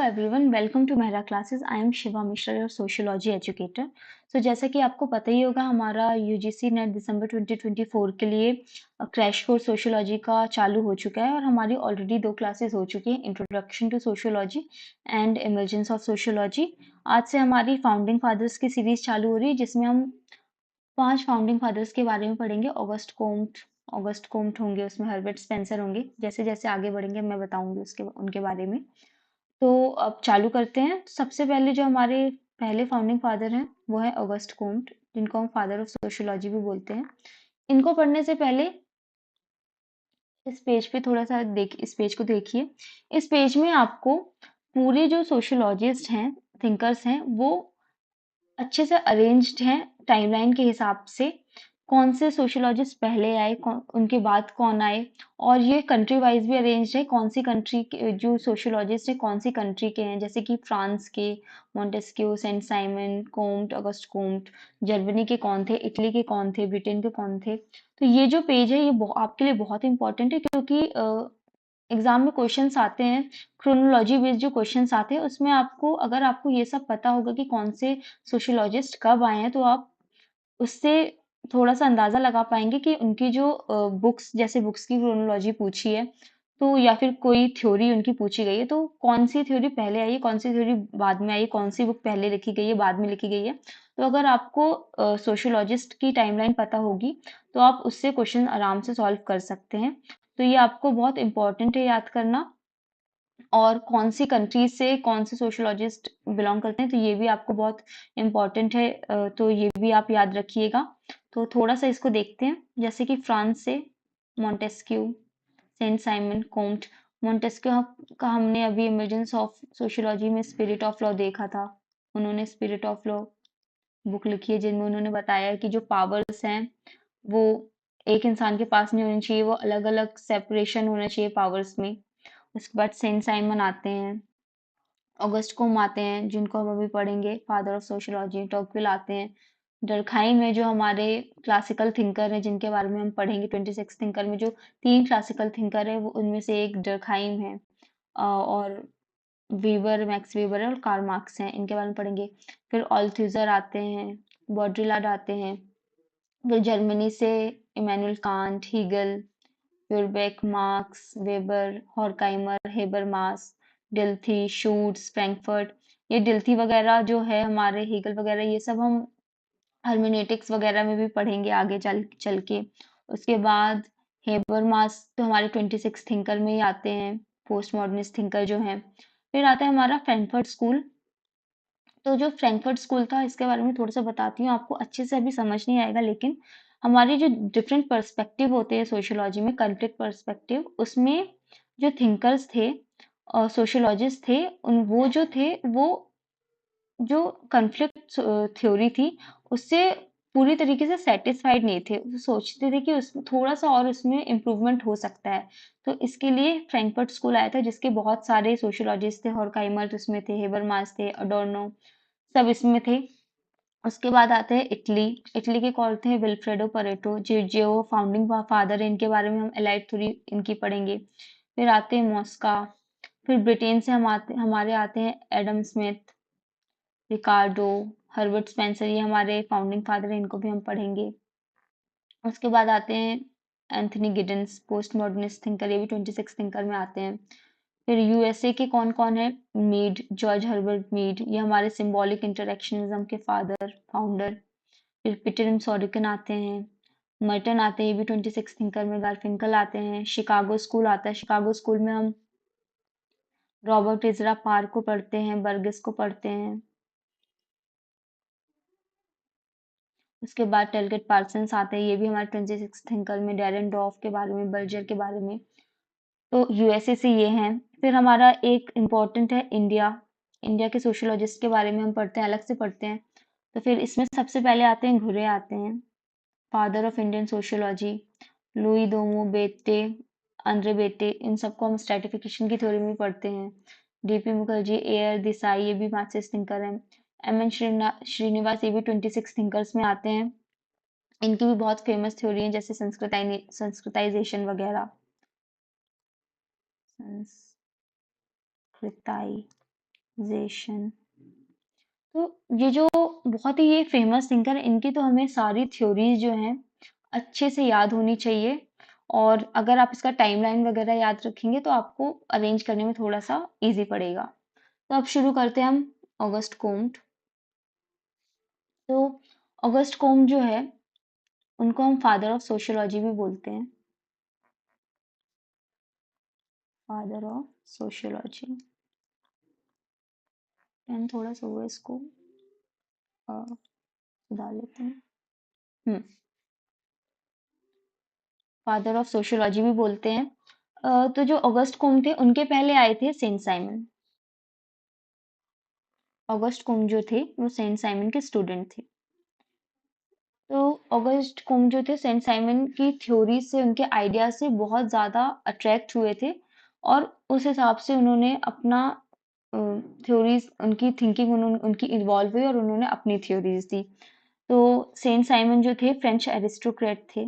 everyone, welcome to Mehra Classes. I am Shiva Mishra, your sociology educator. So जैसा कि आपको पता ही होगा हमारा यूजीसी नेट दिसंबर 2024 के लिए क्रैश कोर्स सोशियोलॉजी का चालू हो चुका है और हमारी ऑलरेडी 2 क्लासेस हो चुकी हैं, introduction to sociology and emergence of sociology. आज से हमारी फाउंडिंग फादर्स की सीरीज चालू हो रही है जिसमें हम 5 फाउंडिंग फादर्स के बारे में पढ़ेंगे। ऑगस्ट कोम्ट होंगे, उसमें हर्बर्ट स्पेंसर होंगे। जैसे जैसे आगे बढ़ेंगे मैं बताऊंगी उसके उनके बारे में। तो अब चालू करते हैं। सबसे पहले जो हमारे पहले फाउंडिंग फादर हैं वो है ऑगस्ट कोम्ट, जिनको हम फादर ऑफ सोशियोलॉजी भी बोलते हैं। इनको पढ़ने से पहले इस पेज पे थोड़ा सा इस पेज को देखिए। इस पेज में आपको पूरे जो सोशियोलॉजिस्ट हैं, थिंकर्स हैं, वो अच्छे से अरेंज्ड हैं टाइमलाइन के हिसाब से। कौन से सोशियोलॉजिस्ट पहले आए, उनके बाद कौन आए, और ये कंट्री वाइज भी अरेंज्ड है। कौन सी कंट्री के जो सोशियोलॉजिस्ट है कौन सी कंट्री के हैं, जैसे कि फ्रांस के Montesquieu, Saint Simon, Comte, Auguste Comte. Germany के कौन थे, इटली के कौन थे, ब्रिटेन के कौन थे। तो ये जो पेज है ये आपके लिए बहुत इंपॉर्टेंट है, क्योंकि एग्जाम में क्वेश्चंस आते हैं, क्रोनोलॉजी बेस्ड जो क्वेश्चंस आते हैं उसमें आपको, अगर आपको ये सब पता होगा कि कौन से सोशियोलॉजिस्ट कब आए हैं, तो आप उससे थोड़ा सा अंदाजा लगा पाएंगे कि उनकी जो बुक्स, जैसे बुक्स की क्रोनोलॉजी पूछी है तो, या फिर कोई थ्योरी उनकी पूछी गई है तो कौन सी थ्योरी पहले आई है, कौन सी थ्योरी बाद में आई है, कौन सी बुक पहले लिखी गई है, बाद में लिखी गई है। तो अगर आपको सोशियोलॉजिस्ट की टाइमलाइन पता होगी तो आप उससे क्वेश्चन आराम से सॉल्व कर सकते हैं। तो ये आपको बहुत इंपॉर्टेंट है याद करना। और कौन सी कंट्री से कौन से सोशियोलॉजिस्ट बिलोंग करते हैं तो ये भी आपको बहुत इम्पोर्टेंट है। तो ये भी आप याद रखिएगा। तो थोड़ा सा इसको देखते हैं। जैसे कि फ्रांस से मोंटेस्क्यू, सेंट साइमन, कोम्ट। मोंटेस्क्यू का हमने अभी इमर्जेंस ऑफ सोशियोलॉजी में स्पिरिट ऑफ लॉ देखा था। उन्होंने स्पिरिट ऑफ लॉ बुक लिखी है जिनमें उन्होंने बताया कि जो पावर्स हैं वो एक इंसान के पास नहीं होनी चाहिए, वो अलग अलग सेपरेशन होना चाहिए पावर्स में। उसके बाद सेंट साइमन आते हैं, ऑगस्ट कोम आते हैं जिनको हम अभी पढ़ेंगे, फादर ऑफ सोशियोलॉजी। टॉकविल आते हैं। डर्खाइम में जो हमारे क्लासिकल थिंकर हैं जिनके बारे में हम पढ़ेंगे, 26 थिंकर में जो 3 क्लासिकल थिंकर है वो उनमें से एक डर्खाइम है। और वीबर, मैक्स वीबर है, और कार्ल मार्क्स हैं, इनके बारे में पढ़ेंगे। फिर ऑल्थुजर आते हैं, बॉड्रिलार्ड आते हैं। फिर जर्मनी से इमैनुअल कांट, हीगल, यूरबेक, Marx, Weber, Horkheimer, Habermas, Dilthey, Schutz, Frankfurt. ये डिल्थी वगैरह जो है हमारे, हीगल वगैरह, ये सब हम हर्मेनेटिक्स वगैरह में भी पढ़ेंगे आगे चल चल के। उसके बाद हेबरमास तो हमारे 26 थिंकर में ही आते हैं, पोस्ट मॉडर्निस्ट थिंकर जो हैं। फिर आता है हमारा फ्रैंकफर्ट स्कूल। तो जो फ्रैंकफर्ट स्कूल था इसके बारे में थोड़ा सा बताती हूँ आपको। अच्छे से अभी समझ नहीं आएगा, लेकिन हमारे जो डिफरेंट पर्सपेक्टिव होते हैं सोशियोलॉजी में, कॉन्फ्लिक्ट पर्सपेक्टिव, उसमें जो थिंकर्स थे और सोशियोलॉजिस्ट थे, उन वो जो थे वो जो कॉन्फ्लिक्ट थ्योरी थी उससे पूरी तरीके से सेटिस्फाइड नहीं थे। वो सोचते थे कि उसमें थोड़ा सा और उसमें इम्प्रूवमेंट हो सकता है। तो इसके लिए फ्रैंकफर्ट स्कूल आया था जिसके बहुत सारे सोशियोलॉजिस्ट थे। हॉर्खाइमर उसमें थे, हेबरमास थे, अडोर्नो, सब इसमें थे। उसके बाद आते हैं इटली। इटली के कौन थे? विल्फ्रेडो परेटो, जो फाउंडिंग फादर है, इनके बारे में हम एलाइड थ्योरी इनकी पढ़ेंगे। फिर आते हैं मॉस्का। फिर ब्रिटेन से हमारे आते हैं एडम स्मिथ, रिकार्डो, हर्बर्ट स्पेंसर, ये हमारे फाउंडिंग फादर हैं, इनको भी हम पढ़ेंगे। उसके बाद आते हैं Anthony Giddens, post modernist thinker, ये भी 26 थिंकर में आते हैं। फिर यूएसए के कौन कौन है? मीड, जॉर्ज हर्बर्ट मीड, ये हमारे सिंबॉलिक इंटरेक्शनिज्म के फाउंडर। फिर पीटर सॉरिकन आते हैं, मर्टन आते हैं, ये भी 26 थिंकर में। गार्फिंकल आते हैं। शिकागो स्कूल आता है। शिकागो स्कूल में हम रॉबर्ट इजरा पार्क को पढ़ते हैं, बर्गेस को पढ़ते हैं। उसके बाद टेलगेट पार्सन्स आते हैं, ये भी हमारे 26 थिंकर में। डैरेन डॉफ के बारे में, बर्जर के बारे में। तो यूएसए से ये हैं। फिर हमारा एक इम्पोर्टेंट है इंडिया। इंडिया के सोशियोलॉजिस्ट के बारे में हम पढ़ते हैं, अलग से पढ़ते हैं। तो फिर इसमें सबसे पहले आते हैं घुरे आते हैं, father of Indian sociology. Louis Dumont, Beteille, Andre बेटे, इन सबको हम स्ट्रेटिफिकेशन की थ्योरी में पढ़ते हैं। डीपी मुखर्जी, एयर देसाई, ये भी मार्क्सिस्ट थिंकर हैं। एम एन श्रीनिवास, ये भी 26 थिंकर्स में आते हैं। इनकी भी बहुत फेमस थ्योरी है, जैसे संस्कृताइजेशन वगैरह। संस्कृताई जेशन। तो ये जो बहुत ही ये फेमस थिंकर है, इनकी तो हमें सारी थ्योरीज जो हैं अच्छे से याद होनी चाहिए। और अगर आप इसका टाइमलाइन वगैरह याद रखेंगे तो आपको अरेंज करने में थोड़ा सा इजी पड़ेगा। तो अब शुरू करते हैं हम ऑगस्ट कोम्ट। तो ऑगस्ट कोम्ट जो है उनको हम फादर ऑफ सोशियोलॉजी भी बोलते हैं। Father of sociology. पेन थोड़ा सा हुआ, इसको सुधार लेते हैं। फादर ऑफ सोशियोलॉजी भी बोलते हैं। तो जो ऑगस्ट कोम्ट थे उनके पहले आए थे सेंट साइमन। ऑगस्ट कोम्ट जो थे वो सेंट साइमन के स्टूडेंट थे। तो ऑगस्ट कोम्ट जो थे सेंट साइमन की थ्योरी से, उनके आइडिया से बहुत ज़्यादा अट्रैक्ट हुए थे और उस हिसाब से उन्होंने अपना थ्योरीज, उनकी थिंकिंग उनकी इन्वॉल्व हुई और उन्होंने अपनी थ्योरीज दी। तो सेंट साइमन जो थे फ्रेंच एरिस्टोक्रेट थे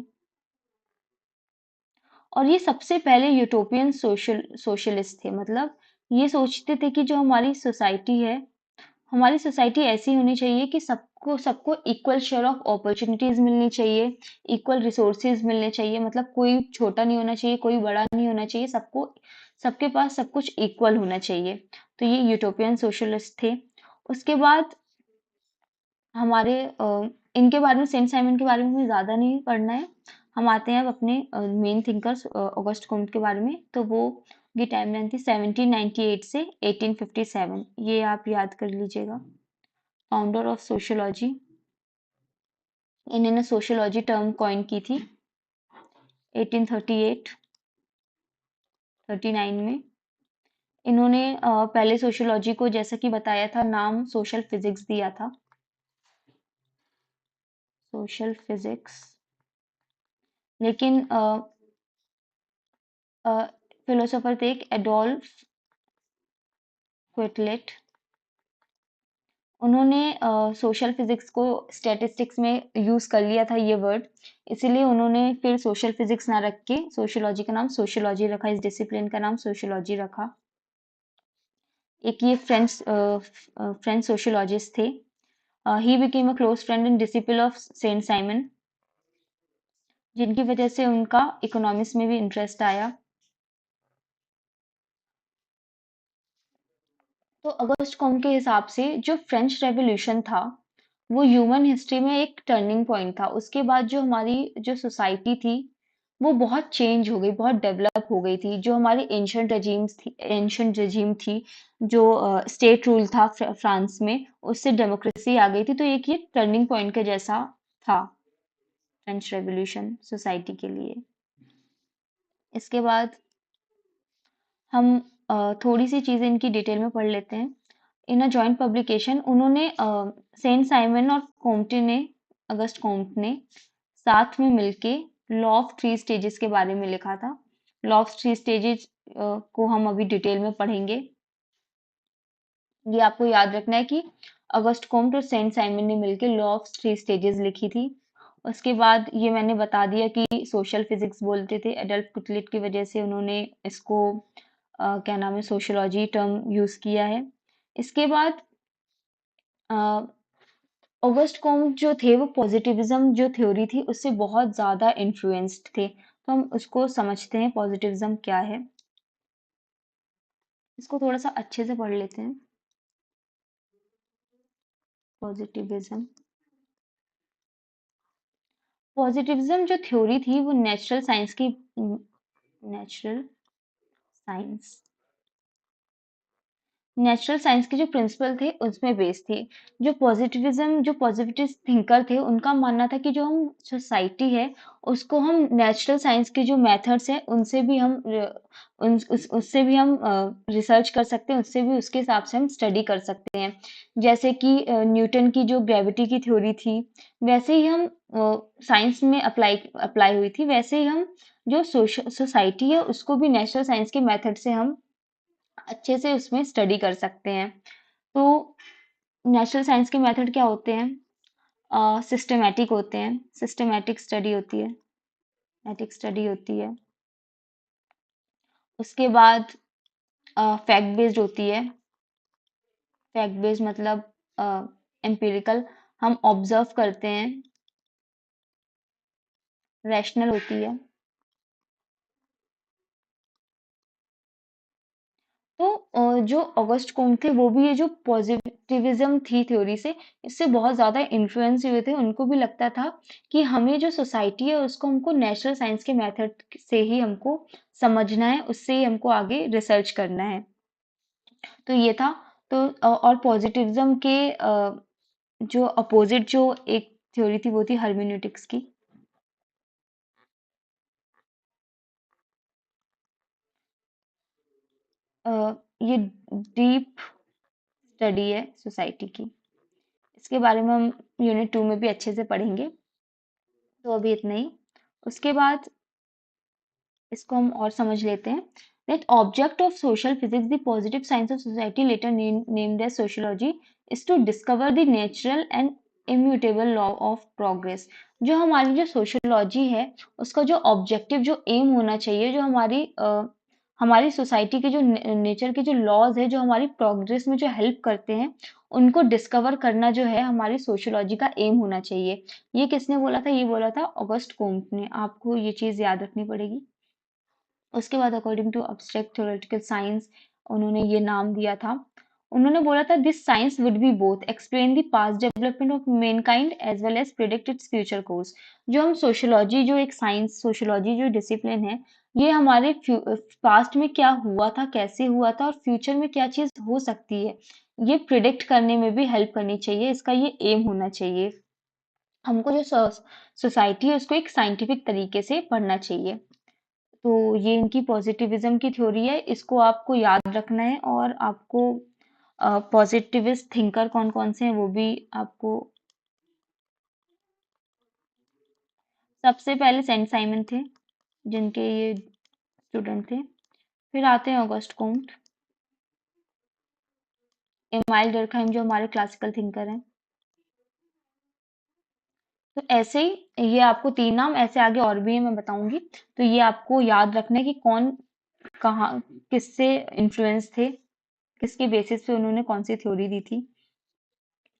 और ये सबसे पहले यूटोपियन सोशलिस्ट थे। मतलब ये सोचते थे कि जो हमारी सोसाइटी है, हमारी सोसाइटी ऐसी होनी चाहिए कि सबको सबको इक्वल शेयर ऑफ अपॉर्चुनिटीज मिलनी चाहिए, इक्वल रिसोर्सेज मिलने चाहिए। मतलब कोई छोटा नहीं होना चाहिए, कोई बड़ा नहीं होना चाहिए, सबको, सबके पास सब कुछ इक्वल होना चाहिए। तो ये यूटोपियन सोशलिस्ट थे। उसके बाद हमारे इनके बारे में, सेंट साइमन के बारे में हमें ज़्यादा नहीं पढ़ना है। हम आते हैं अब अपने मेन थिंकर्स ऑगस्ट कोम्ट के बारे में। तो वो की टाइम लाइन थी 1798 से 1857। ये आप याद कर लीजिएगा। Founder of sociology. इन्होंने सोशियोलॉजी टर्म कॉइन की थी 1838 39 में। इन्होंने पहले सोशियोलॉजी को, जैसा कि बताया था, नाम सोशल फिजिक्स दिया था। Social physics. लेकिन फिलोसोफर थे एक एडोल्फ क्विटलेट। उन्होंने सोशल फिजिक्स को स्टैटिस्टिक्स में यूज कर लिया था ये वर्ड, इसीलिए उन्होंने फिर सोशल फिजिक्स ना रख के सोशियोलॉजी का नाम सोशियोलॉजी रखा, इस डिसिप्लिन का नाम सोशियोलॉजी रखा। एक ये फ्रेंच सोशियोलॉजिस्ट थे। He became a close friend and disciple of Saint Simon, जिनकी वजह से उनका इकोनॉमिक्स में भी इंटरेस्ट आया। तो अगस्त कॉम के हिसाब से जो फ्रेंच रेवोल्यूशन था वो ह्यूमन हिस्ट्री में एक टर्निंग पॉइंट था। उसके बाद जो हमारी जो सोसाइटी थी वो बहुत चेंज हो गई, बहुत डेवलप हो गई थी। जो हमारी एंशंट रजीम थी, जो स्टेट रूल था फ्रांस में, उससे डेमोक्रेसी आ गई थी। तो एक ये टर्निंग पॉइंट के जैसा था फ्रेंच रेवोल्यूशन सोसाइटी के लिए। इसके बाद हम थोड़ी सी चीज़ें इनकी डिटेल में पढ़ लेते हैं। इन अ जॉइंट पब्लिकेशन उन्होंने, सेंट साइमन और कोम्टे ने, अगस्त कोम्ट ने साथ में मिलके लॉ ऑफ थ्री स्टेजेस के बारे में लिखा था। लॉ ऑफ थ्री स्टेजेस को हम अभी डिटेल में पढ़ेंगे। ये आपको याद रखना है कि अगस्त कोम्ट और सेंट साइमन ने मिलके लॉ ऑफ थ्री स्टेजेस लिखी थी। उसके बाद ये मैंने बता दिया कि सोशल फिजिक्स बोलते थे, एडल्फ कुटलेट की वजह से उन्होंने इसको क्या नाम है, सोशियोलॉजी टर्म यूज किया है। इसके बाद ऑगस्ट कॉम्ट जो थे वो पॉजिटिविज्म जो थ्योरी थी उससे बहुत ज्यादा इन्फ्लुएंस्ड थे। तो हम उसको समझते हैं पॉजिटिविज्म क्या है। इसको थोड़ा सा अच्छे से पढ़ लेते हैं। पॉजिटिविज्म। पॉजिटिविज्म जो थ्योरी थी वो नेचुरल साइंस नेचुरल साइंस के जो प्रिंसिपल थे उसमें बेस्ड थी। जो पॉजिटिव थिंकर थे उनका मानना था कि जो हम सोसाइटी है उसको हम नेचुरल साइंस के जो मेथड्स हैं उनसे भी हम उससे भी हम रिसर्च कर सकते हैं, उससे भी उसके हिसाब से हम स्टडी कर सकते हैं। जैसे कि न्यूटन की जो ग्रेविटी की थ्योरी थी, वैसे ही हम साइंस में अप्लाई अप्लाई हुई थी, वैसे ही हम जो सोसाइटी है उसको भी नेचुरल साइंस के मेथड से हम अच्छे से उसमें स्टडी कर सकते हैं। तो नेचुरल साइंस के मेथड क्या होते हैं? सिस्टमेटिक होते हैं, सिस्टमेटिक स्टडी होती है, मैटिक स्टडी होती है। उसके बाद फैक्ट बेस्ड होती है। फैक्ट बेस्ड मतलब एम्पिरिकल, हम ऑब्जर्व करते हैं, रैशनल होती है। तो जो ऑगस्ट कोम्ट थे वो भी ये जो पॉजिटिविज्म थी थ्योरी से, इससे बहुत ज़्यादा इन्फ्लुएंस हुए थे। उनको भी लगता था कि हमें जो सोसाइटी है उसको हमको नेचुरल साइंस के मेथड से ही हमको समझना है, उससे ही हमको आगे रिसर्च करना है। तो ये था। तो और पॉजिटिविज्म के जो अपोजिट जो एक थ्योरी थी वो थी हर्मेन्यूटिक्स की। अ, ये डीप स्टडी है सोसाइटी की। इसके बारे में हम यूनिट 2 में भी अच्छे से पढ़ेंगे। तो अभी इतना ही। उसके बाद इसको हम और समझ लेते हैं। That object of social physics, the positive science of society, later named as sociology, is to discover the natural and immutable law of progress. जो हमारी जो सोशियोलॉजी है उसका जो ऑब्जेक्टिव जो एम होना चाहिए, जो हमारी सोसाइटी के जो नेचर के जो लॉज है जो हमारी प्रोग्रेस में जो हेल्प करते हैं, उनको डिस्कवर करना जो है हमारी सोशियोलॉजी का एम होना चाहिए। ये किसने बोला था? ये बोला था ऑगस्ट कोम्ट ने। आपको ये चीज याद रखनी पड़ेगी। उसके बाद according to abstract theoretical science, उन्होंने ये नाम दिया था। उन्होंने बोला था this science would be both explain the past development of mankind as well as predict its future course. जो हम सोशियोलॉजी, जो एक साइंस सोशियोलॉजी जो डिसिप्लिन है, ये हमारे पास्ट में क्या हुआ था, कैसे हुआ था और फ्यूचर में क्या चीज हो सकती है, ये प्रिडिक्ट करने में भी हेल्प करनी चाहिए। इसका ये एम होना चाहिए। हमको जो सोसाइटी है उसको एक साइंटिफिक तरीके से पढ़ना चाहिए। तो ये इनकी पॉजिटिविज्म की थ्योरी है। इसको आपको याद रखना है और आपको पॉजिटिविस्ट थिंकर कौन कौन से हैं वो भी आपको। सबसे पहले सेंट साइमन थे, जिनके ये स्टूडेंट थे। फिर आते हैं ऑगस्ट कोम्ट, एमाइल डर्कहाइम जो हमारे क्लासिकल थिंकर हैं। तो ऐसे ही ये आपको तीन नाम ऐसे आगे और भी है, मैं बताऊंगी। तो ये आपको याद रखना है कि कौन कहाँ किससे इन्फ्लुएंस थे, किसके बेसिस पे उन्होंने कौन सी थ्योरी दी थी।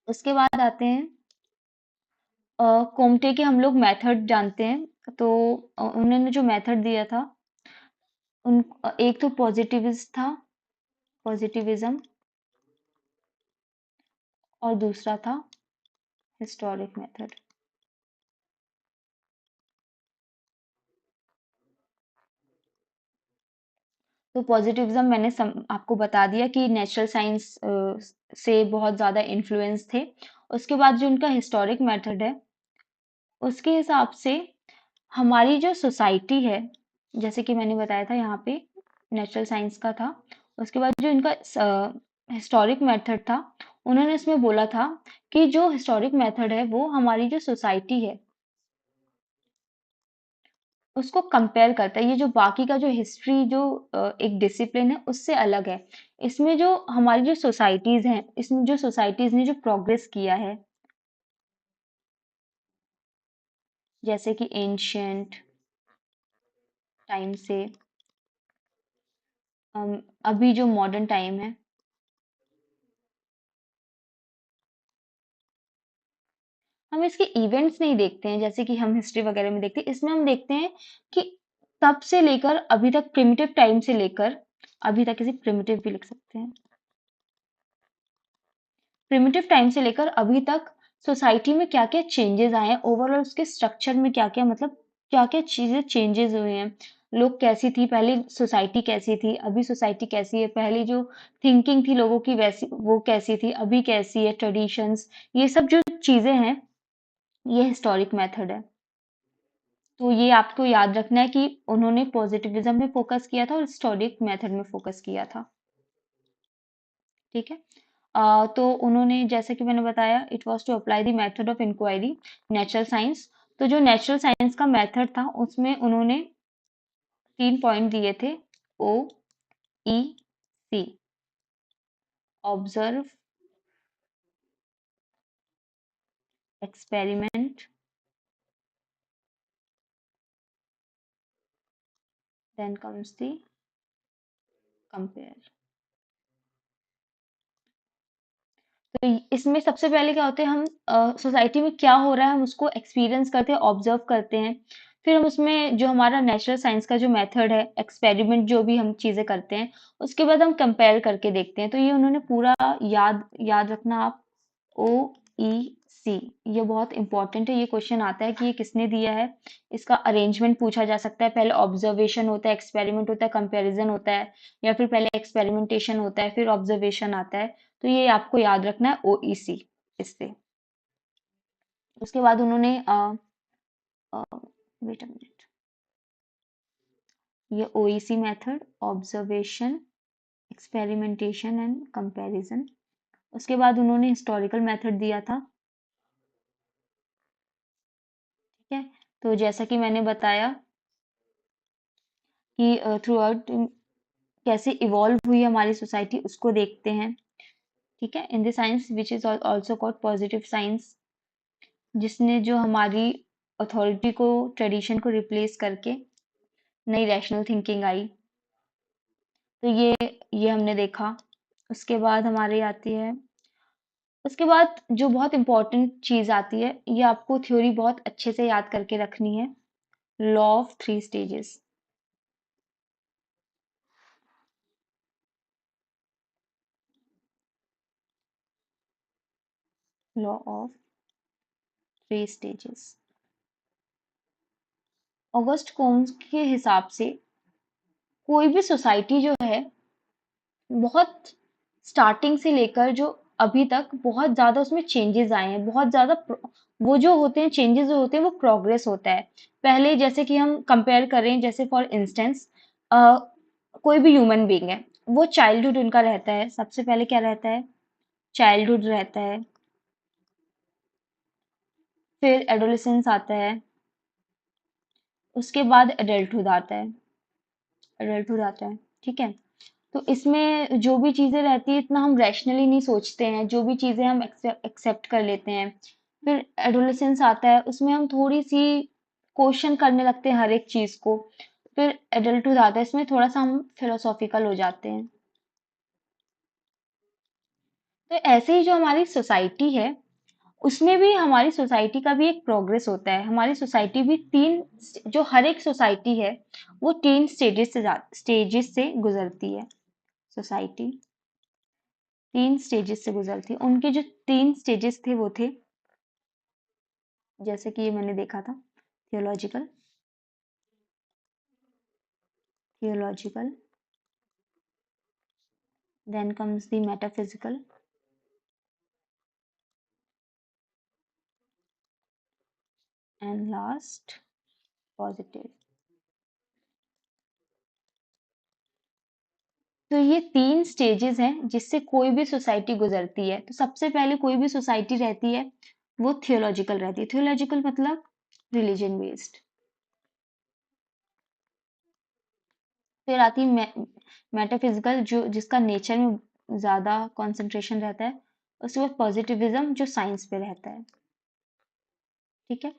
उसके बाद आते हैं कोम्टे के। हम लोग मेथड जानते हैं। तो उन्होंने जो मेथड दिया था, उन एक तो पॉजिटिविस्ट था, पॉजिटिविज्म, और दूसरा था हिस्टोरिक मेथड। तो पॉजिटिविज्म मैंने आपको बता दिया कि नेचुरल साइंस से बहुत ज़्यादा इन्फ्लुएंस थे। उसके बाद जो उनका हिस्टोरिक मेथड है, उसके हिसाब से हमारी जो सोसाइटी है, जैसे कि मैंने बताया था यहाँ पे नेचुरल साइंस का था। उसके बाद जो इनका हिस्टोरिक मेथड था, उन्होंने इसमें बोला था कि जो हिस्टोरिक मेथड है वो हमारी जो सोसाइटी है उसको कंपेयर करता है। ये जो बाकी का जो हिस्ट्री जो एक डिसिप्लिन है उससे अलग है। इसमें जो हमारी जो सोसाइटीज हैं, इसमें जो सोसाइटीज ने जो प्रोग्रेस किया है, जैसे कि एंशियंट टाइम से अभी जो मॉडर्न टाइम है, हम इसके इवेंट्स नहीं देखते हैं जैसे कि हम हिस्ट्री वगैरह में देखते हैं। इसमें हम देखते हैं कि तब से लेकर अभी तक, प्रिमिटिव टाइम से लेकर अभी तक, इसे प्रिमिटिव भी लिख सकते हैं, प्रिमिटिव टाइम से लेकर अभी तक सोसाइटी में क्या क्या चेंजेस आए हैं, ओवरऑल उसके स्ट्रक्चर में क्या क्या, मतलब क्या क्या चीजें चेंजेस हुए हैं। लोग कैसी थी पहले, सोसाइटी कैसी थी, अभी सोसाइटी कैसी है, पहले जो थिंकिंग थी लोगों की वैसी वो कैसी थी, अभी कैसी है, ट्रेडिशंस, ये सब जो चीजें हैं, ये हिस्टोरिक मेथड है। तो ये आपको याद रखना है कि उन्होंने पॉजिटिविज्म में फोकस किया था और हिस्टोरिक मेथड में फोकस किया था। ठीक है। तो उन्होंने, जैसे कि मैंने बताया, it was to apply the method of inquiry natural science. तो जो नेचुरल साइंस का मेथड था उसमें उन्होंने 3 पॉइंट दिए थे। O, E, C. Observe, experiment, then comes the compare. तो इसमें सबसे पहले क्या होता है, हम सोसाइटी में क्या हो रहा है हम उसको एक्सपीरियंस करते हैं, ऑब्जर्व करते हैं। फिर हम उसमें जो हमारा नेचुरल साइंस का जो मेथड है, एक्सपेरिमेंट जो भी हम चीजें करते हैं, उसके बाद हम कंपेयर करके देखते हैं। तो ये उन्होंने पूरा याद याद रखना आप। OEC, ये बहुत इंपॉर्टेंट है। ये क्वेश्चन आता है कि ये किसने दिया है। इसका अरेंजमेंट पूछा जा सकता है। पहले ऑब्जर्वेशन होता है, एक्सपेरिमेंट होता है, कंपैरिजन होता है, या फिर पहले एक्सपेरिमेंटेशन होता है, फिर ऑब्जर्वेशन आता है। तो ये आपको याद रखना है, OEC इससे। उसके बाद उन्होंने वेट अ मिनट, ये OEC method, observation, experimentation and comparison. उसके बाद उन्होंने हिस्टोरिकल मेथड दिया था। ठीक है, तो जैसा कि मैंने बताया कि थ्रू आउट कैसे इवॉल्व हुई हमारी सोसाइटी, उसको देखते हैं। ठीक है, in the science which is also called positive science, जिसने जो हमारी अथॉरिटी को, ट्रेडिशन को रिप्लेस करके नई रैशनल थिंकिंग आई। तो ये हमने देखा। उसके बाद हमारी आती है, उसके बाद जो बहुत इंपॉर्टेंट चीज आती है, ये आपको थ्योरी बहुत अच्छे से याद करके रखनी है। Law of 3 stages. Law of 3 stages. August Comte's के हिसाब से कोई भी सोसाइटी जो है, बहुत स्टार्टिंग से लेकर जो अभी तक बहुत ज्यादा उसमें चेंजेस आए हैं, बहुत ज्यादा वो जो होते हैं चेंजेस जो होते हैं वो प्रोग्रेस होता है। पहले जैसे कि हम कंपेयर करें, जैसे फॉर इंस्टेंस कोई भी ह्यूमन बीइंग है, वो चाइल्डहुड उनका रहता है। सबसे पहले क्या रहता है, चाइल्डहुड रहता है, फिर एडोलेसेंस आता है, उसके बाद एडल्टहुड आता है। एडल्टहुड आता है, ठीक है। तो इसमें जो भी चीजें रहती है, इतना हम रैशनली नहीं सोचते हैं, जो भी चीजें हम एक्सेप्ट कर लेते हैं। फिर एडोलेसेंस आता है, उसमें हम थोड़ी सी क्वेश्चन करने लगते हैं हर एक चीज को। फिर एडल्टहुड आता है, इसमें थोड़ा सा हम फिलोसॉफिकल हो जाते हैं। तो ऐसे ही जो हमारी सोसाइटी है, उसमें भी हमारी सोसाइटी का भी एक प्रोग्रेस होता है। हमारी सोसाइटी भी तीन, जो हर एक सोसाइटी है वो 3 स्टेजेस से गुजरती है। सोसाइटी 3 स्टेजेस से गुजरती है। उनके जो 3 स्टेजेस थे वो थे, जैसे कि ये मैंने देखा था, theological, theological, then comes the metaphysical, and last positive. तो ये 3 स्टेजेस हैं जिससे कोई भी सोसाइटी गुजरती है। तो सबसे पहले कोई भी सोसाइटी रहती है वो थियोलॉजिकल रहती है। थियोलॉजिकल मतलब रिलीजन बेस्ड। फिर आती है मेटाफिजिकल, जो जिसका नेचर में ज्यादा कंसंट्रेशन रहता है। उसके बाद पॉजिटिविज्म, जो साइंस पे रहता है। ठीक है,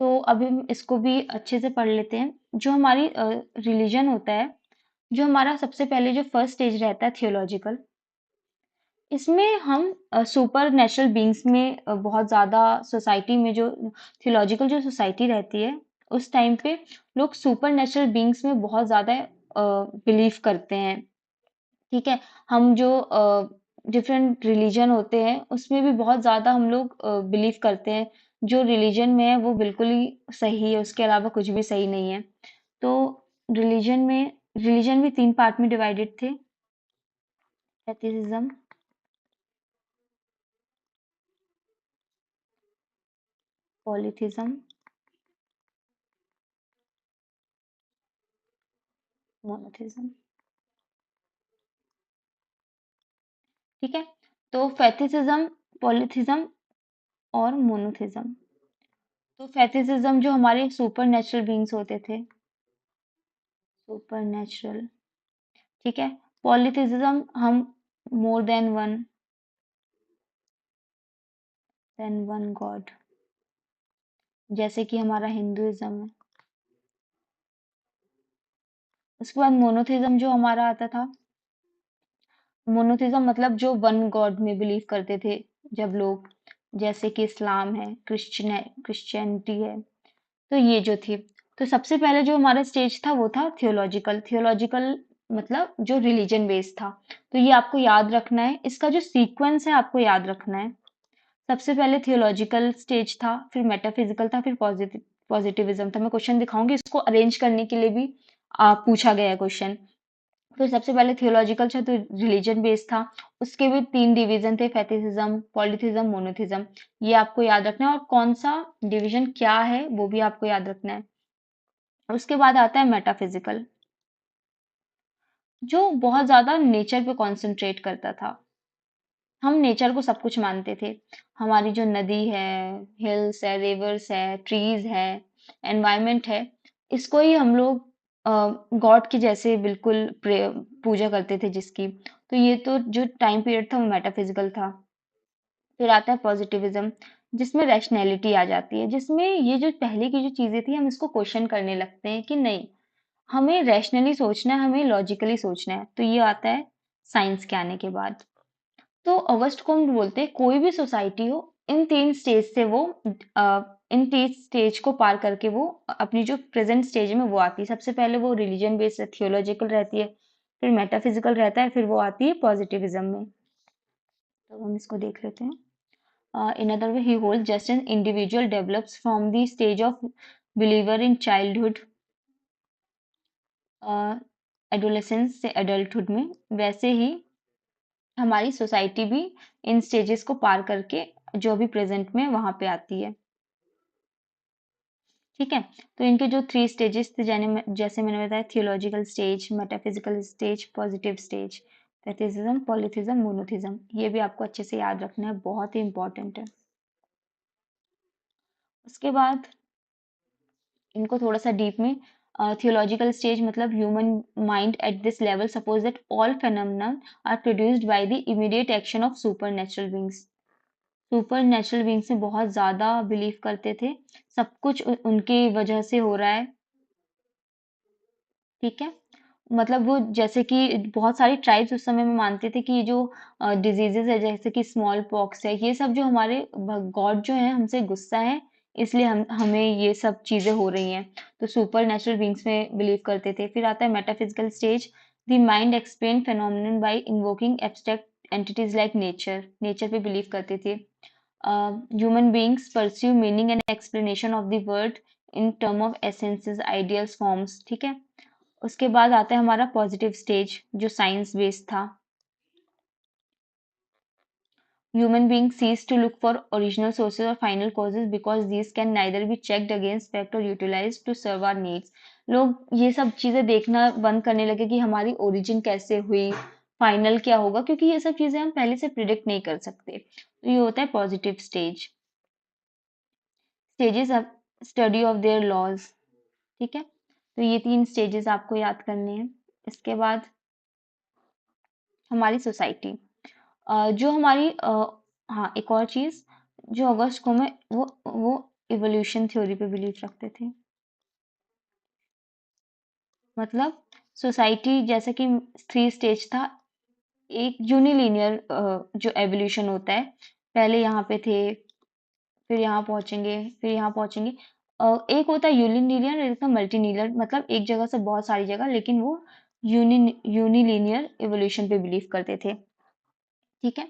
तो अभी हम इसको भी अच्छे से पढ़ लेते हैं। जो हमारी रिलीजन होता है, जो हमारा सबसे पहले जो फर्स्ट स्टेज रहता है थियोलॉजिकल, इसमें हम सुपर नेचुरल बींग्स में बहुत ज़्यादा सोसाइटी में जो थियोलॉजिकल जो सोसाइटी रहती है, उस टाइम पे लोग सुपर नेचुरल बींग्स में बहुत ज़्यादा बिलीव करते हैं। ठीक है, हम जो डिफरेंट रिलीजन होते हैं उसमें भी बहुत ज़्यादा हम लोग बिलीव करते हैं। जो रिलीजन में है वो बिल्कुल ही सही है, उसके अलावा कुछ भी सही नहीं है। तो रिलीजन भी 3 पार्ट में डिवाइडेड थे। Atheism, polytheism, monotheism. ठीक है, तो फैथिसिज्म, पॉलीथिज्म और मोनोथिज्म। तो फैथिसिज्म जो हमारे सुपर नेचुरल बींग्स होते थे, सुपर नेचुरल। ठीक है, पॉलीथिज्म हम मोर देन वन गॉड, जैसे कि हमारा हिंदुइज्म है। उसके बाद मोनोथिज्म जो हमारा आता था, मोनोथिज्म मतलब जो वन गॉड में बिलीव करते थे। जब लोग जैसे कि इस्लाम है, क्रिश्चियनिटी है, तो ये जो थी, तो सबसे पहले जो हमारा स्टेज था वो था थियोलॉजिकल। थियोलॉजिकल मतलब जो रिलीजन बेस्ड था। तो ये आपको याद रखना है, इसका जो सीक्वेंस है आपको याद रखना है। सबसे पहले थियोलॉजिकल स्टेज था, फिर मेटाफिजिकल था, फिर पॉजिटिविज्म था। मैं क्वेश्चन दिखाऊंगी, इसको अरेंज करने के लिए भी पूछा गया है क्वेश्चन। फिर सबसे पहले थियोलॉजिकल था तो रिलीजन बेस्ड था। उसके भी तीन डिवीजन थे, फैथिज्म, पॉलीथिज्म, मोनोथिज्म। ये आपको याद रखना है, और कौन सा डिवीजन क्या है वो भी आपको याद रखना है। उसके बाद आता है मेटाफिजिकल, जो बहुत ज्यादा नेचर पे कॉन्सेंट्रेट करता था। हम नेचर को सब कुछ मानते थे। हमारी जो नदी है, हिल्स है, रिवर्स है, ट्रीज है, एनवायरनमेंट है, इसको ही हम लोग गॉड के जैसे बिल्कुल पूजा करते थे जिसकी। तो ये तो जो टाइम पीरियड था वो मेटाफिजिकल था। फिर आता है पॉजिटिविज्म, जिसमें रैशनैलिटी आ जाती है, जिसमें ये जो पहले की जो चीजें थी हम इसको क्वेश्चन करने लगते हैं कि नहीं, हमें रैशनली सोचना है, हमें लॉजिकली सोचना है। तो ये आता है साइंस के आने के बाद। तो अगस्ट कॉम्ट बोलते हैं कोई भी सोसाइटी हो, इन तीन स्टेज से वो इन तीन स्टेज को पार करके वो अपनी जो प्रेजेंट स्टेज में वो आती है। सबसे पहले वो रिलीजन बेस्ड थियोलॉजिकल रहती है, फिर मेटाफिजिकल रहता है, फिर वो आती है पॉजिटिविज्म में। तो हम इसको देख लेते हैं। In other way he hold just an individual develops from the stage of believer in childhood, adolescence से एडल्टहुड में, वैसे ही हमारी सोसाइटी भी इन स्टेजेस को पार करके जो अभी प्रेजेंट में वहां पे आती है। ठीक है। तो इनके जो थ्री स्टेजेस थे, जैसे मैंने बताया, theological stage, metaphysical stage, positive stage, pantheism, polytheism, monotheism. ये भी आपको अच्छे से याद रखना है, बहुत ही इंपॉर्टेंट है। उसके बाद इनको थोड़ा सा डीप में, थियोलॉजिकल स्टेज मतलब human mind at this level suppose that all phenomena are produced by the immediate action of super natural beings. Super natural beings में बहुत ज्यादा बिलीव करते थे, सब कुछ उनकी वजह से हो रहा है। ठीक है। मतलब वो जैसे कि बहुत सारी ट्राइब्स उस समय में मानते थे कि ये जो डिजीजेस है जैसे कि स्मॉल पॉक्स है, ये सब जो हमारे गॉड जो है हमसे गुस्सा है, इसलिए हम हमें ये सब चीजें हो रही हैं। तो सुपर नेचुरल बींग्स में बिलीव करते थे। फिर आता है metaphysical stage, the mind explain phenomenon by invoking abstract entities like nature. Nature पे बिलीव करते थे। Human beings pursue meaning and explanation of the world in term of essences, ideals, forms. ठीक है। उसके बाद आता है हमारा पॉजिटिव स्टेज, जो साइंस बेस्ड था। ह्यूमन बीइंग सीज to look for original sources और final causes because these can neither be checked against fact और utilise to serve our needs. लोग ये सब चीजें देखना बंद करने लगे कि हमारी ओरिजिन कैसे हुई, फाइनल क्या होगा, क्योंकि ये सब चीजें हम पहले से प्रिडिक्ट नहीं कर सकते। तो ये होता है positive stage. Stages of study of their laws. ठीक है। तो ये तीन स्टेजेस आपको याद करने हैं। इसके बाद हमारी सोसाइटी, जो हमारी हाँ, एक और चीज, जो अगस्त को में वो इवोल्यूशन थ्योरी पे बिलीव रखते थे। मतलब सोसाइटी जैसे कि थ्री स्टेज था। एक यूनिलीनियर जो एवोल्यूशन होता है, पहले यहाँ पे थे, फिर यहाँ पहुंचेंगे, फिर यहाँ पहुंचेंगे। एक होता है यूनिलीनियर, एक होता है मल्टीलीनियर, मतलब एक जगह से बहुत सारी जगह, लेकिन वो यूनिलीनियर एवोल्यूशन पे बिलीव करते थे। ठीक है।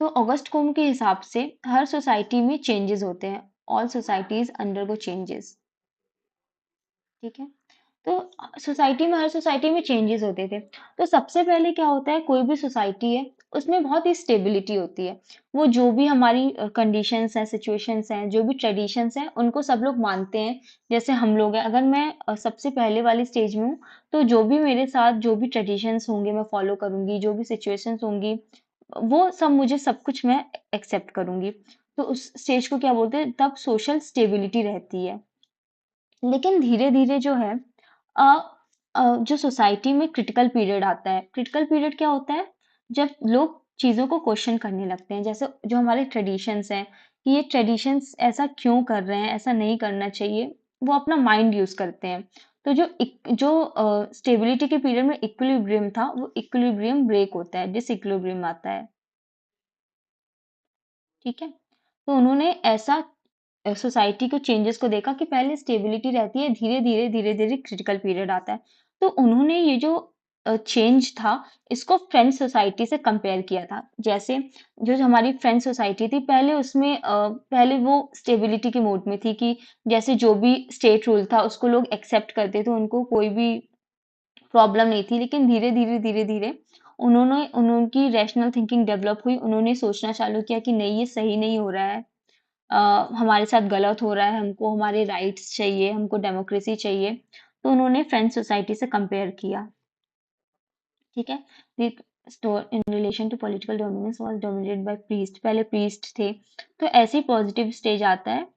तो ऑगस्ट कोम के हिसाब से हर सोसाइटी में चेंजेस होते हैं, ऑल सोसाइटीज अंडरगो चेंजेस। ठीक है। तो सोसाइटी में, हर सोसाइटी में चेंजेस होते थे। तो सबसे पहले क्या होता है, कोई भी सोसाइटी है उसमें बहुत ही स्टेबिलिटी होती है। वो जो भी हमारी कंडीशंस हैं, सिचुएशंस हैं, जो भी ट्रेडिशंस हैं, उनको सब लोग मानते हैं। जैसे हम लोग हैं, अगर मैं सबसे पहले वाली स्टेज में हूँ, तो जो भी मेरे साथ जो भी ट्रेडिशंस होंगे मैं फॉलो करूंगी, जो भी सिचुएशंस होंगी वो सब मुझे सब कुछ मैं एक्सेप्ट करूंगी। तो उस स्टेज को क्या बोलते हैं, तब सोशल स्टेबिलिटी रहती है। लेकिन धीरे धीरे जो है, अ, जो सोसाइटी में क्रिटिकल पीरियड आता है। क्रिटिकल पीरियड क्या होता है, जब लोग चीजों को क्वेश्चन करने लगते हैं। जैसे जो हमारे ट्रेडिशंस हैं, कि ये ट्रेडिशंस ऐसा क्यों कर रहे हैं, ऐसा नहीं करना चाहिए, वो अपना माइंड यूज करते हैं। तो जो स्टेबिलिटी के पीरियड में इक्विलिब्रियम था, वो इक्विलिब्रियम ब्रेक होता है, डिसइक्विलिब्रियम आता है। ठीक है। तो उन्होंने ऐसा सोसाइटी को चेंजेस को देखा कि पहले स्टेबिलिटी रहती है, धीरे धीरे क्रिटिकल पीरियड आता है। तो उन्होंने ये जो चेंज था, इसको फ्रेंच सोसाइटी से कंपेयर किया था। जैसे जो हमारी फ्रेंच सोसाइटी थी, पहले उसमें पहले वो स्टेबिलिटी के मोड में थी कि जैसे जो भी स्टेट रूल था उसको लोग एक्सेप्ट करते थे, उनको कोई भी प्रॉब्लम नहीं थी। लेकिन धीरे धीरे उन्होंने उनकी रैशनल थिंकिंग डेवलप हुई, उन्होंने सोचना चालू किया कि नहीं, ये सही नहीं हो रहा है, हमारे साथ गलत हो रहा है, हमको हमारे राइट्स चाहिए, हमको डेमोक्रेसी चाहिए। तो उन्होंने फ्रेंच सोसाइटी से कंपेयर किया। ठीक है। Store in relation to political dominance was dominated by priest, पहले प्रीस्ट थे। तो ऐसे ही पॉजिटिव स्टेज आता है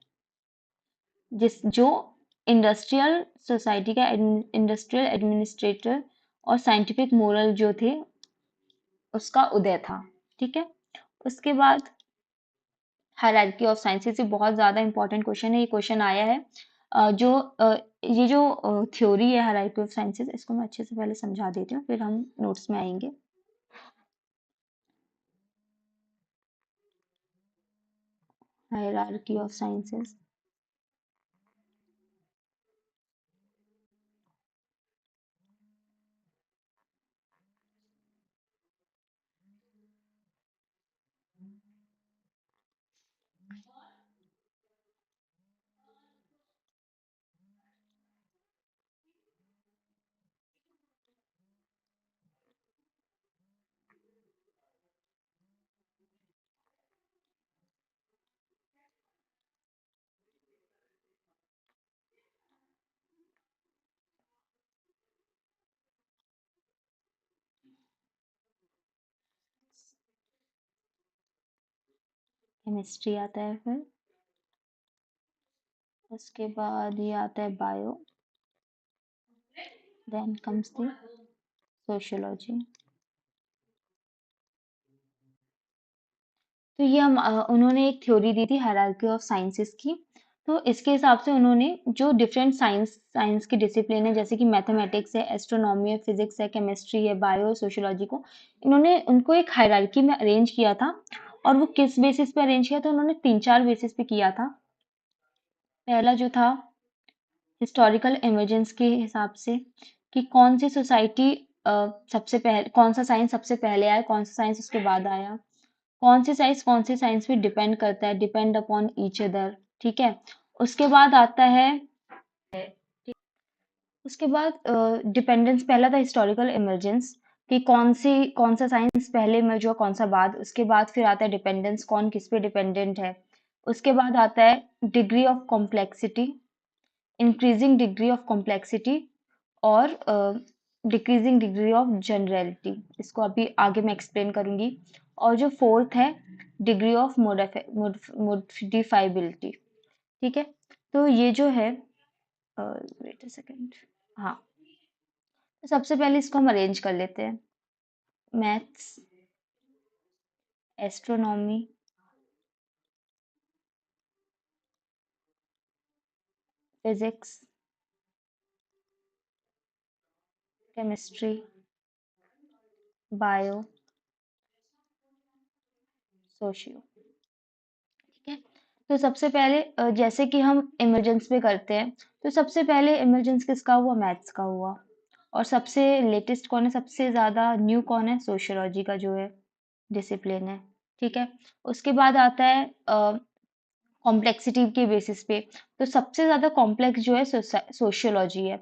जिस जो इंडस्ट्रियल सोसाइटी का इंडस्ट्रियल एडमिनिस्ट्रेटर और साइंटिफिक मोरल जो थे उसका उदय था। ठीक है। उसके बाद हायरार्की ऑफ साइंसेस, ये बहुत ज़्यादा इंपॉर्टेंट क्वेश्चन है, ये क्वेश्चन आया है। ये जो थ्योरी है हायरार्की ऑफ साइंसेस, इसको मैं अच्छे से पहले समझा देती हूँ, फिर हम नोट्स में आएंगे। हायरार्की ऑफ साइंसेस, केमिस्ट्री आता है, फिर उसके बाद ये आता है bio, then comes the sociology. तो ये उन्होंने एक थ्योरी दी थी हायरार्की ऑफ साइंसेस की। तो इसके हिसाब से उन्होंने जो डिफरेंट साइंस साइंस की डिसिप्लिन है, जैसे कि मैथमेटिक्स है, एस्ट्रोनॉमी है, फिजिक्स है, केमिस्ट्री है, बायो, सोशियोलॉजी को, इन्होंने उनको एक हायरार्की में अरेंज किया था। और वो किस बेसिस पे अरेंज किया था, उन्होंने 3-4 बेसिस पे किया था। पहला जो था हिस्टोरिकल इमरजेंस के हिसाब से, कि कौन सी सोसाइटी सबसे पहले, कौन सा साइंस सबसे पहले आया, कौन सा साइंस उसके बाद आया, कौन से साइंस पे डिपेंड करता है, डिपेंड अपॉन ईच अदर। ठीक है। उसके बाद आता है, उसके बाद डिपेंडेंस, पहला था हिस्टोरिकल इमरजेंस, कि कौन सा साइंस पहले इमर्ज हुआ, कौन सा बाद। उसके बाद फिर आता है डिपेंडेंस, कौन किस पे डिपेंडेंट है। उसके बाद आता है degree of complexity, increasing degree of complexity, और डिक्रीजिंग डिग्री ऑफ जनरलिटी। इसको अभी आगे मैं एक्सप्लेन करूंगी। और जो फोर्थ है डिग्री ऑफ मोडिफाइबिलिटी। ठीक है। तो ये जो है, वेट अ सेकेंड, हाँ, तो सबसे पहले इसको हम अरेंज कर लेते हैं। Maths, astronomy, physics, chemistry, bio, socio. ठीक है। तो सबसे पहले जैसे कि हम इमरजेंस पे करते हैं, तो सबसे पहले इमरजेंस किसका हुआ, मैथ्स का हुआ। और सबसे लेटेस्ट कौन है, सबसे ज्यादा न्यू कौन है, सोशियोलॉजी का जो है डिसिप्लिन है। ठीक है। उसके बाद आता है कॉम्प्लेक्सिटी के बेसिस पे। तो सबसे ज्यादा कॉम्प्लेक्स जो है सोशियोलॉजी है,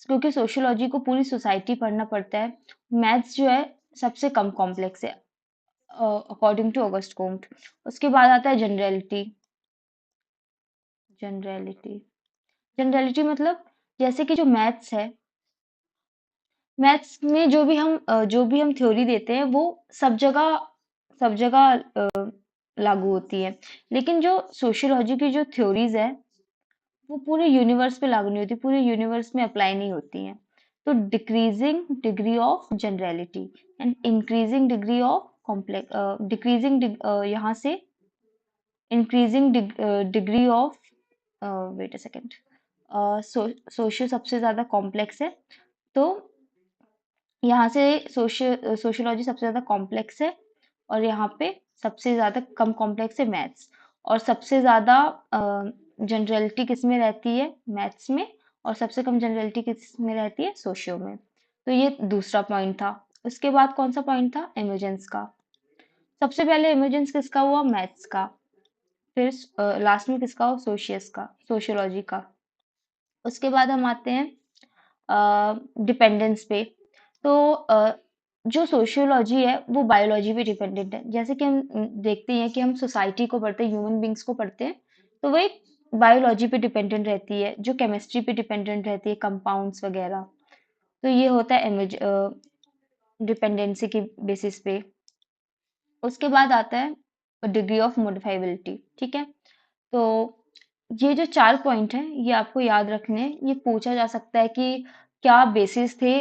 क्योंकि सोशियोलॉजी को पूरी सोसाइटी पढ़ना पड़ता है। मैथ्स जो है सबसे कम कॉम्प्लेक्स है, अकॉर्डिंग टू ऑगस्ट कोम्ट। उसके बाद आता है जनरलिटी। जनरलिटी जनरलिटी मतलब, जैसे कि जो मैथ्स है, मैथ्स में जो भी हम थ्योरी देते हैं वो सब जगह सब जगह लागू होती है। लेकिन जो सोशियोलॉजी की जो थ्योरीज है, वो पूरे यूनिवर्स पे लागू नहीं होती, पूरे यूनिवर्स में अप्लाई नहीं होती हैं। तो decreasing degree of generality and increasing degree of complex, decreasing यहाँ से increasing degree of, wait a second, socio सबसे ज्यादा कॉम्प्लेक्स है। तो यहाँ से सोशियोलॉजी सबसे ज्यादा कॉम्प्लेक्स है। और यहाँ पे सबसे ज्यादा कम कॉम्प्लेक्स है मैथ्स, और सबसे ज्यादा जनरलिटी किस में रहती है, मैथ्स में, और सबसे कम जनरलिटी किस में रहती है, सोशियो में। तो ये दूसरा पॉइंट था। उसके बाद कौन सा पॉइंट था, इमर्जेंस का। सबसे पहले इमर्जेंस किसका हुआ, मैथ्स का। फिर लास्ट में किसका हो, सोशियस का, सोशियोलॉजी का। उसके बाद हम आते हैं डिपेंडेंस पे। तो जो सोशियोलॉजी है वो बायोलॉजी पे डिपेंडेंट है। जैसे कि हम देखते हैं कि हम सोसाइटी को पढ़ते हैं, ह्यूमन बींग्स को पढ़ते हैं, तो वही बायोलॉजी पे डिपेंडेंट रहती है, जो केमिस्ट्री पे डिपेंडेंट रहती है, कंपाउंड्स वगैरह। तो ये होता है डिपेंडेंसी की बेसिस पे। उसके बाद आता है डिग्री ऑफ मॉडिफाइबिलिटी। ठीक है, तो ये जो 4 पॉइंट हैं ये आपको याद रखने हैं। ये पूछा जा सकता है कि क्या बेसिस थे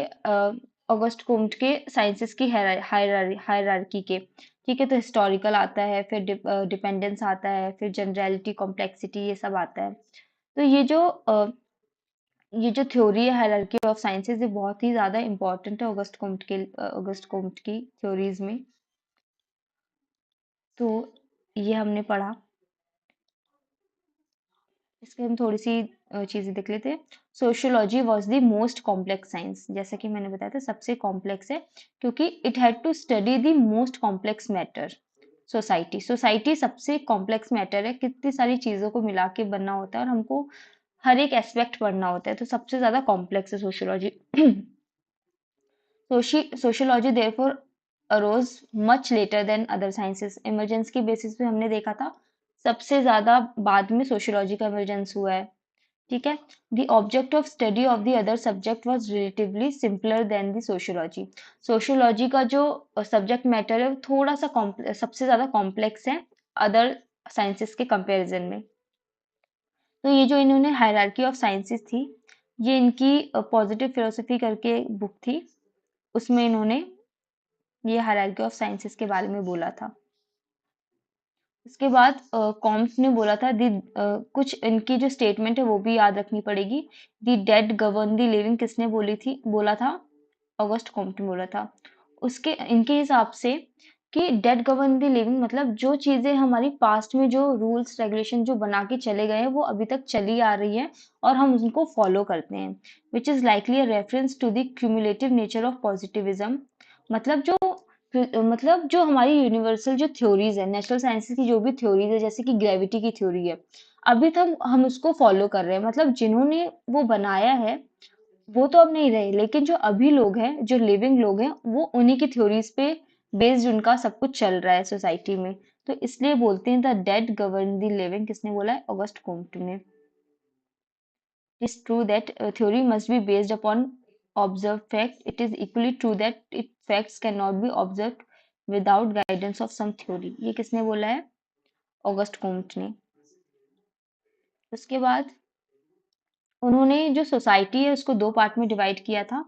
ऑगस्ट कोम्ट के साइंसेस की हायरार्की के। ठीक है, तो हिस्टोरिकल आता है, फिर डिपेंडेंस आता है, फिर जनरलिटी, कॉम्प्लेक्सिटी, ये सब आता है। तो ये जो थ्योरी है हायरार्की ऑफ साइंसेस, ये बहुत ही ज्यादा इंपॉर्टेंट है ऑगस्ट कोम्ट की थ्योरीज में। तो ये हमने पढ़ा। इसके हम थोड़ी सी चीजें देख लेते हैं। Sociology was the most complex science, जैसा कि मैंने बताया था सबसे कॉम्प्लेक्स है, क्योंकि it had to study the most complex matter. Society सबसे कॉम्प्लेक्स मैटर है, कितनी सारी चीजों को मिला के बनना होता है और हमको हर एक एस्पेक्ट पढ़ना होता है, तो सबसे ज्यादा कॉम्प्लेक्स है sociology. Sociology therefore arose much later than other sciences. Emergence की बेसिस पे हमने देखा था सबसे ज्यादा बाद में सोशियोलॉजी का इमरजेंस हुआ है। ठीक है, the object of study of the other subject was relatively simpler than the sociology. Sociology का जो सब्जेक्ट मैटर है वो थोड़ा सा सबसे ज्यादा कॉम्प्लेक्स है अदर साइंसेस के कंपैरिजन में। तो ये जो इन्होंने हायरार्की ऑफ साइंसेस थी, ये इनकी पॉजिटिव फिलोसफी करके बुक थी, उसमें इन्होंने ये हायरार्की ऑफ साइंसेस के बारे में बोला था। इसके बाद कॉम्स ने बोला था कुछ इनकी जो स्टेटमेंट है वो भी याद रखनी पड़ेगी। The dead govern the living किसने बोला था, ऑगस्ट कॉम्ट ने बोला था। उसके इनके हिसाब से कि डेड गवर्न द लिविंग मतलब जो चीजें हमारी पास्ट में जो रूल्स रेगुलेशन जो बना के चले गए हैं वो अभी तक चली आ रही है और हम उनको फॉलो करते हैं, which is likely a reference to the cumulative nature of positivism. मतलब जो हमारी यूनिवर्सल जो थ्योरीज है, नेचुरल साइंसेस की जो भी थ्योरीज है, जैसे कि ग्रेविटी की थ्योरी है, अभी तक हम उसको फॉलो कर रहे हैं। मतलब जिन्होंने वो बनाया है वो तो अब नहीं रहे, लेकिन जो अभी लोग हैं, जो लिविंग लोग हैं, वो उन्हीं की थ्योरीज पे बेस्ड उनका सब कुछ चल रहा है सोसाइटी में। तो इसलिए बोलते हैं the dead govern the living, किसने बोला है, ऑगस्ट कोम्ट ने। It is true that theory must be based upon observed fact. It is equally true that facts cannot be observed without guidance of some theory. ये किसने बोला है, August कोम्ट ने। उसके बाद उन्होंने जो सोसाइटी है उसको दो पार्ट में डिवाइड किया था।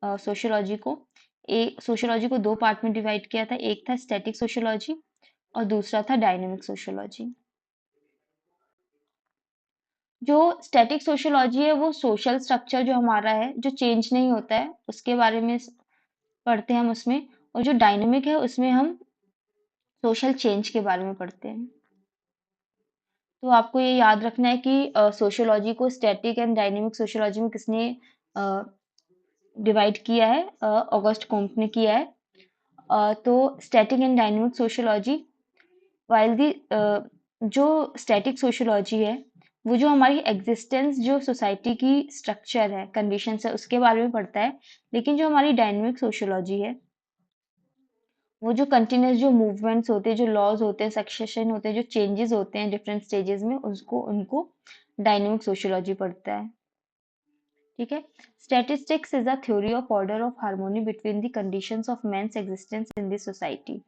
सोशियोलॉजी को सोशियोलॉजी को दो पार्ट में डिवाइड किया था। एक था स्टैटिक सोशियोलॉजी और दूसरा था डायनेमिक सोशियोलॉजी। जो स्टैटिक सोशियोलॉजी है वो सोशल स्ट्रक्चर जो हमारा है जो चेंज नहीं होता है उसके बारे में पढ़ते हैं हम उसमें। और जो डायनेमिक है उसमें हम सोशल चेंज के बारे में पढ़ते हैं। तो आपको ये याद रखना है कि सोशियोलॉजी को स्टैटिक एंड डायनेमिक सोशियोलॉजी में किसने डिवाइड किया है, ऑगस्ट कोम्ट ने किया है। तो static and dynamic sociology, while the जो स्टैटिक सोशियोलॉजी है वो जो हमारी एग्जिस्टेंस जो सोसाइटी की स्ट्रक्चर है, कंडीशंस है, उसके बारे में पढ़ता है। लेकिन जो हमारी डायनेमिक सोशियोलॉजी है वो जो कंटिन्यूस जो मूवमेंट्स होते हैं, जो लॉज होते हैं, सक्सेशन होते हैं, जो चेंजेस होते हैं डिफरेंट स्टेजेस में, उसको उनको डायनेमिक सोशियोलॉजी पढ़ता है। ठीक है, statistics is a theory of order of harmony between the conditions of man's existence in the society.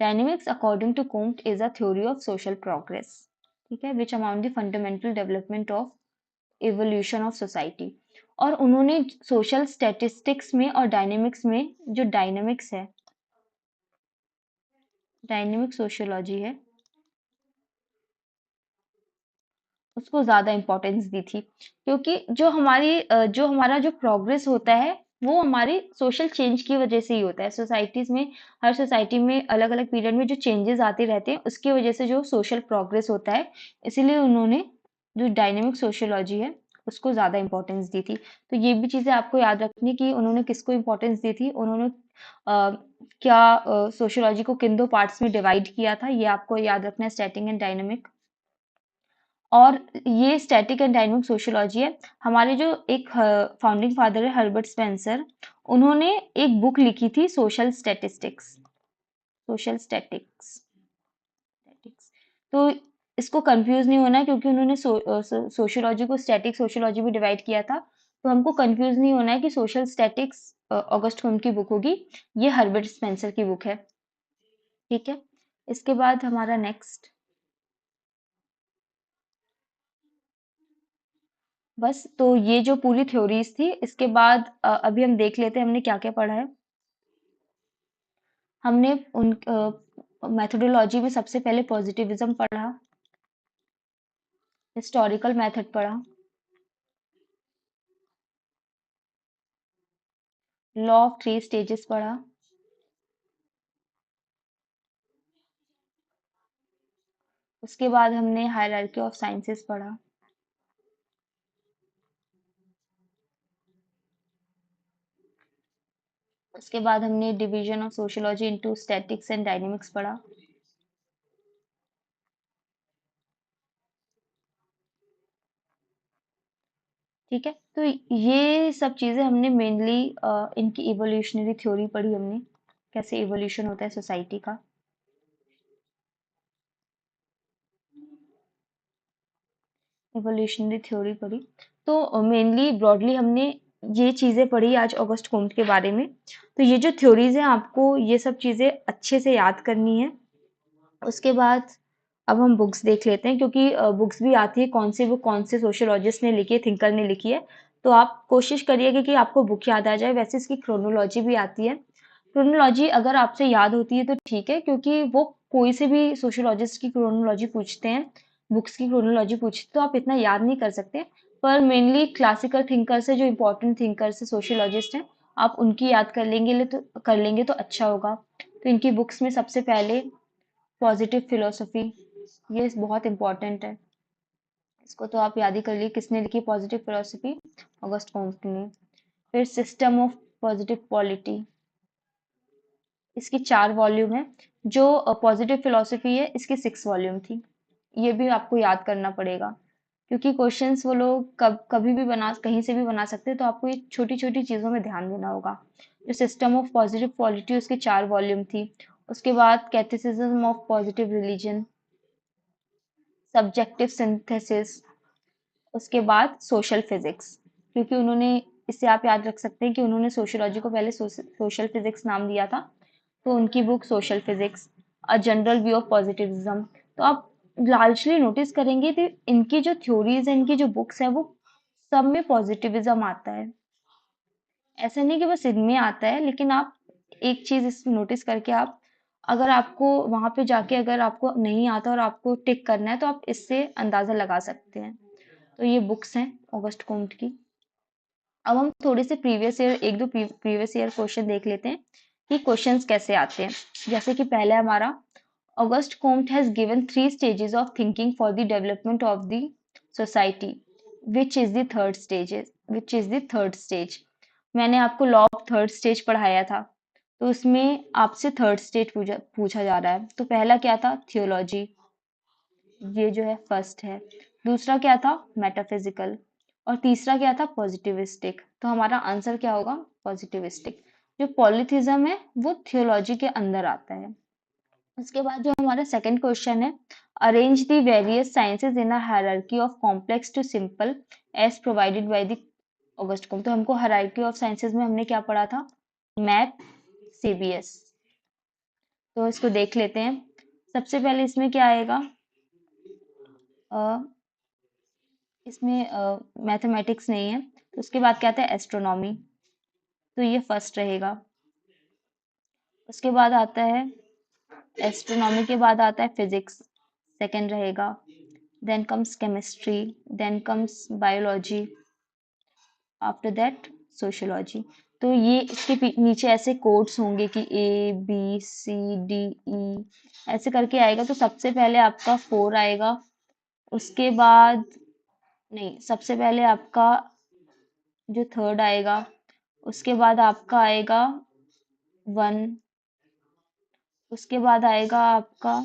Dynamics according to Comte is a theory of social progress. ठीक है, which amount the fundamental development of evolution of society. और उन्होंने social statistics में और dynamics में जो dynamic sociology है उसको ज्यादा इंपॉर्टेंस दी थी, क्योंकि जो हमारा जो प्रोग्रेस होता है वो हमारे सोशल चेंज की वजह से ही होता है। सोसाइटीज़ में, हर सोसाइटी में अलग-अलग पीरियड में जो चेंजेज़ आते रहते हैं, उसकी वजह से जो सोशल प्रोग्रेस होता है, इसीलिए उन्होंने जो डायनामिक सोशियोलॉजी है, उसको ज़्यादा इम्पोर्टेंस दी थी। तो ये भी चीज़ें आपको याद रखनी कि उन्होंने किसको इम्पोर्टेंस दी थी, उन्होंने क्या सोशियोलॉजी को किन 2 पार्ट्स में डिवाइड किया था, ये आपको याद रखना है, स्टैटिक एंड डायनामिक। और ये स्टैटिक एंड डायनामिक सोशियोलॉजी है। हमारे जो एक फाउंडिंग फादर है हर्बर्ट स्पेंसर, उन्होंने एक बुक लिखी थी social statistics, social statics statics. तो इसको कंफ्यूज नहीं होना है, क्योंकि उन्होंने सोशियोलॉजी को स्टैटिक सोशियोलॉजी भी डिवाइड किया था। तो हमको कंफ्यूज नहीं होना है कि सोशल स्टैटिक्स ऑगस्ट कॉम्ट की बुक होगी, ये हर्बर्ट स्पेंसर की बुक है। ठीक है, इसके बाद हमारा नेक्स्ट, बस तो ये जो पूरी थ्योरीज थी, इसके बाद अभी हम देख लेते हैं हमने क्या क्या पढ़ा है। हमने उन मेथोडोलॉजी में सबसे पहले पॉजिटिविज्म पढ़ा, हिस्टोरिकल मेथड पढ़ा, लॉ ऑफ थ्री स्टेजेस पढ़ा, उसके बाद हमने हायरार्की ऑफ साइंसेस पढ़ा, उसके बाद हमने division of sociology into statics and dynamics पढ़ा। ठीक है, तो ये सब चीजें हमने मेनली इनकी इवोल्यूशनरी थ्योरी पढ़ी हमने, कैसे इवोल्यूशन होता है सोसाइटी का। इवोल्यूशनरी थ्योरी पढ़ी। तो मेनली ब्रॉडली हमने ये चीज़ें पढ़ी आज ऑगस्ट कॉम्ट के बारे में। तो ये जो थ्योरीज हैं, आपको ये सब चीज़ें अच्छे से याद करनी है। उसके बाद अब हम बुक्स देख लेते हैं, क्योंकि बुक्स भी आती है कौन सी बुक कौन से सोशियोलॉजिस्ट ने लिखी है, थिंकर ने लिखी है। तो आप कोशिश करिएगा कि आपको बुक याद आ जाए। वैसे इसकी क्रोनोलॉजी भी आती है। क्रोनोलॉजी अगर आपसे याद होती है तो ठीक है, क्योंकि वो कोई से भी सोशियोलॉजिस्ट की क्रोनोलॉजी पूछते हैं, बुक्स की क्रोनोलॉजी पूछते तो आप इतना याद नहीं कर सकते। पर मेनली क्लासिकल थिंकर्स है, जो इम्पोर्टेंट थिंकर्स है, सोशियोलॉजिस्ट हैं, आप उनकी याद कर लेंगे तो अच्छा होगा। तो इनकी बुक्स में सबसे पहले पॉजिटिव फिलोसफी, ये बहुत इंपॉर्टेंट है, इसको तो आप याद ही कर लिए। किसने लिखी पॉजिटिव फिलोसफी? ऑगस्ट कॉम्ट ने। फिर सिस्टम ऑफ पॉजिटिव पॉलिटी, इसकी 4 वॉल्यूम है। जो पॉजिटिव फिलोसफी है, इसकी 6 वॉल्यूम थी। ये भी आपको याद करना पड़ेगा, क्योंकि क्वेश्चंस वो लोग कभी भी कहीं से भी बना सकते हैं। तो आपको ये छोटी छोटी चीज़ों में ध्यान देना होगा। जो सिस्टम ऑफ पॉजिटिव पॉलिटी, उसकी 4 वॉल्यूम थी। उसके बाद catechism of positive religion, subjective synthesis, उसके बाद सोशल फिजिक्स। क्योंकि उन्होंने, इससे आप याद रख सकते हैं कि उन्होंने सोशियोलॉजी को पहले सोशल फिजिक्स नाम दिया था। तो उनकी book social physics, a general view of positivism. तो आप लार्जली नोटिस करेंगे कि इनकी जो थ्योरीज है, इनकी जो बुक्स है, वो सब में पॉजिटिविज्म आता है। ऐसा नहीं कि बस इनमें आता है, लेकिन आप एक चीज इस नोटिस करके, आप अगर आपको वहां पे जाके अगर आपको नहीं आता और आपको टिक करना है, तो आप इससे अंदाजा लगा सकते हैं। तो ये बुक्स हैं ऑगस्ट कॉम्ट की। अब हम थोड़े से प्रीवियस ईयर, एक दो प्रीवियस ईयर क्वेश्चन देख लेते हैं कि क्वेश्चंस कैसे आते हैं। जैसे कि पहले हमारा, August Comte has given 3 stages of thinking for the development of the society, which is the third stage. मैंने आपको लॉ ऑफ थर्ड स्टेज पढ़ाया था, तो उसमें आपसे थर्ड स्टेज पूछा जा रहा है। तो पहला क्या था? थियोलॉजी, ये जो है फर्स्ट है। दूसरा क्या था? मेटाफिजिकल। और तीसरा क्या था? पॉजिटिविस्टिक। तो हमारा आंसर क्या होगा? पॉजिटिविस्टिक। जो पॉलिथिज्म है, वो थियोलॉजी के अंदर आता है। उसके बाद जो हमारा सेकंड क्वेश्चन है, arrange the various sciences in a hierarchy of complex to simple as provided by the August Comte. तो हमको हायरार्की ऑफ साइंसेज में हमने क्या पढ़ा था? Map, CBS. तो इसको देख लेते हैं। सबसे पहले इसमें क्या आएगा? इसमें मैथमेटिक्स नहीं है। तो उसके बाद क्या आता है? एस्ट्रोनॉमी। तो ये फर्स्ट रहेगा। उसके बाद आता है, एस्ट्रोनॉमी के बाद आता है फिजिक्स, सेकंड रहेगा। Then comes chemistry, then comes biology, after that sociology. तो ये इसके नीचे ऐसे कोड्स होंगे कि A B C D E ऐसे करके आएगा। तो सबसे पहले आपका 4 आएगा, उसके बाद नहीं, सबसे पहले आपका जो थर्ड आएगा, उसके बाद आपका आएगा 1, उसके बाद आएगा आपका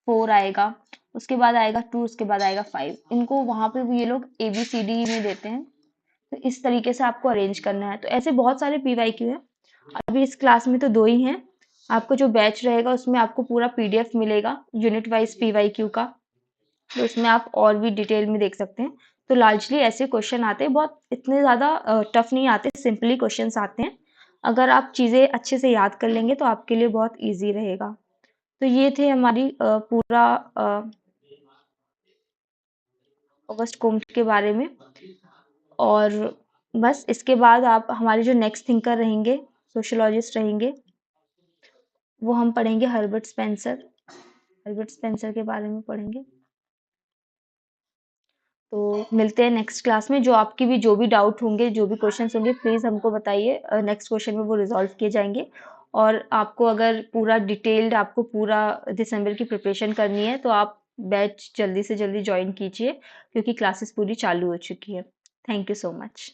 4 आएगा, उसके बाद आएगा 2, उसके बाद आएगा 5। इनको वहां पे भी ये लोग ए बी सी डी में देते हैं। तो इस तरीके से आपको अरेंज करना है। तो ऐसे बहुत सारे पीवाईक्यू है। अभी इस क्लास में तो 2 ही हैं। आपको जो बैच रहेगा उसमें आपको पूरा पीडीएफ मिलेगा यूनिट वाइज पीवाईक्यू का। तो उसमें आप और भी डिटेल में देख सकते हैं। तो लार्जली ऐसे क्वेश्चन आते हैं, बहुत इतने ज़्यादा टफ नहीं आते, सिंपली क्वेश्चंस आते हैं। अगर आप चीज़ें अच्छे से याद कर लेंगे तो आपके लिए बहुत ईजी रहेगा। तो ये थे हमारी पूरा अगस्त कुंभ के बारे में। और बस इसके बाद आप हमारे जो नेक्स्ट थिंकर रहेंगे, सोशियोलॉजिस्ट रहेंगे, वो हम पढ़ेंगे हर्बर्ट स्पेंसर। हर्बर्ट स्पेंसर के बारे में पढ़ेंगे। तो मिलते हैं नेक्स्ट क्लास में। जो भी डाउट होंगे, जो भी क्वेश्चंस होंगे, प्लीज़ हमको बताइए। नेक्स्ट क्वेश्चन में वो रिजॉल्व किए जाएंगे। और आपको अगर पूरा डिटेल्ड आपको पूरा दिसंबर की प्रिपरेशन करनी है तो आप बैच जल्दी से जल्दी ज्वाइन कीजिए, क्योंकि क्लासेस पूरी चालू हो चुकी है। Thank you so much.